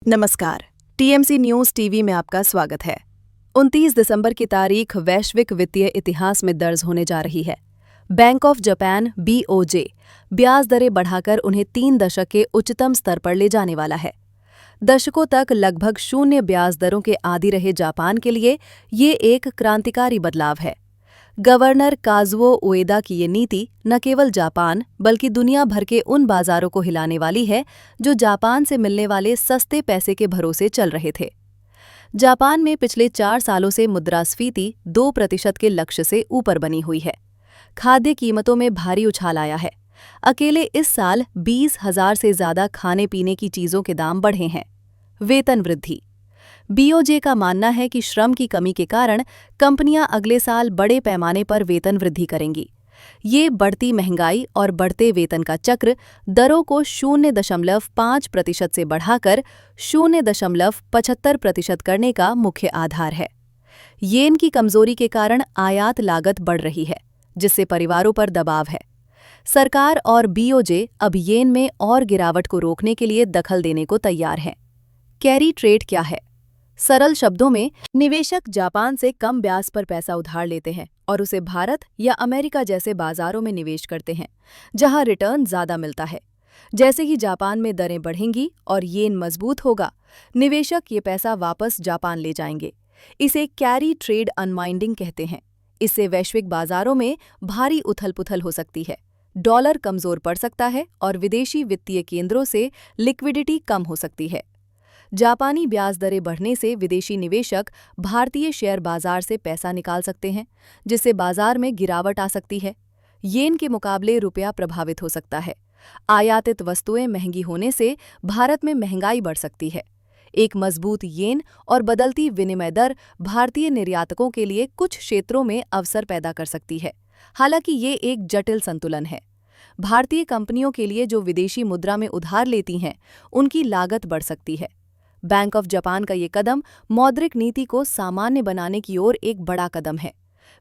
नमस्कार, TMC news TV में आपका स्वागत है। 29 दिसंबर की तारीख वैश्विक वित्तीय इतिहास में दर्ज होने जा रही है। बैंक ऑफ जापान (बीओजे) ब्याज दरें बढ़ाकर उन्हें 3 दशक के उच्चतम स्तर पर ले जाने वाला है। दशकों तक लगभग शून्य ब्याज दरों के आदी रहे जापान के लिए ये एक क्रांतिकारी बदलाव है। गवर्नर काजुओ उएदा की ये नीति न केवल जापान बल्कि दुनिया भर के उन बाजारों को हिलाने वाली है जो जापान से मिलने वाले सस्ते पैसे के भरोसे चल रहे थे। जापान में पिछले 4 सालों से मुद्रास्फीति 2% के लक्ष्य से ऊपर बनी हुई है। खाद्य कीमतों में भारी उछाल आया है। अकेले इस साल 20,000 से ज्यादा खाने पीने की चीजों के दाम बढ़े हैं। वेतन वृद्धि। बीओजे का मानना है कि श्रम की कमी के कारण कंपनियां अगले साल बड़े पैमाने पर वेतन वृद्धि करेंगी। ये बढ़ती महंगाई और बढ़ते वेतन का चक्र दरों को 0.5% से बढ़ाकर 0.75% करने का मुख्य आधार है। येन की कमजोरी के कारण आयात लागत बढ़ रही है, जिससे परिवारों पर दबाव है। सरकार और बीओजे अब येन में और गिरावट को रोकने के लिए दखल देने को तैयार हैं। कैरी ट्रेड क्या है? सरल शब्दों में, निवेशक जापान से कम ब्याज पर पैसा उधार लेते हैं और उसे भारत या अमेरिका जैसे बाजारों में निवेश करते हैं, जहां रिटर्न ज्यादा मिलता है। जैसे ही जापान में दरें बढ़ेंगी और येन मजबूत होगा, निवेशक ये पैसा वापस जापान ले जाएंगे। इसे कैरी ट्रेड अनवाइंडिंग कहते हैं। इससे वैश्विक बाजारों में भारी उथल-पुथल हो सकती है, डॉलर कमजोर पड़ सकता है और विदेशी वित्तीय केंद्रों से लिक्विडिटी कम हो सकती है। जापानी ब्याज दरें बढ़ने से विदेशी निवेशक भारतीय शेयर बाजार से पैसा निकाल सकते हैं, जिससे बाजार में गिरावट आ सकती है। येन के मुकाबले रुपया प्रभावित हो सकता है। आयातित वस्तुएं महंगी होने से भारत में महंगाई बढ़ सकती है। एक मजबूत येन और बदलती विनिमय दर भारतीय निर्यातकों के लिए कुछ क्षेत्रों में अवसर पैदा कर सकती है। हालांकि ये एक जटिल संतुलन है। भारतीय कंपनियों के लिए जो विदेशी मुद्रा में उधार लेती हैं, उनकी लागत बढ़ सकती है। बैंक ऑफ जापान का ये कदम मौद्रिक नीति को सामान्य बनाने की ओर एक बड़ा कदम है।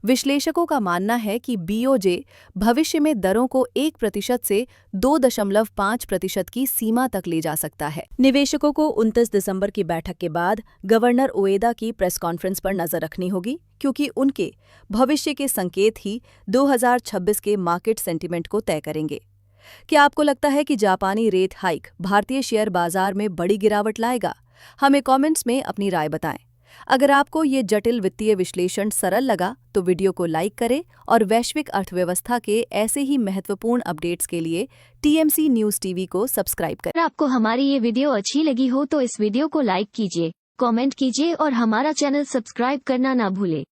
विश्लेषकों का मानना है कि बीओजे भविष्य में दरों को 1% से 2.5% की सीमा तक ले जा सकता है। निवेशकों को 29 दिसंबर की बैठक के बाद गवर्नर उएदा की प्रेस कॉन्फ्रेंस पर नजर रखनी होगी, क्योंकि उनके भविष्य के संकेत ही 2026 के मार्केट सेंटीमेंट को तय करेंगे। क्या आपको लगता है कि जापानी रेट हाइक भारतीय शेयर बाजार में बड़ी गिरावट लाएगा? हमें कमेंट्स में अपनी राय बताएं। अगर आपको ये जटिल वित्तीय विश्लेषण सरल लगा तो वीडियो को लाइक करें और वैश्विक अर्थव्यवस्था के ऐसे ही महत्वपूर्ण अपडेट्स के लिए टीएमसी न्यूज टीवी को सब्सक्राइब करें। अगर आपको हमारी ये वीडियो अच्छी लगी हो तो इस वीडियो को लाइक कीजिए, कमेंट कीजिए और हमारा चैनल सब्सक्राइब करना ना भूलें।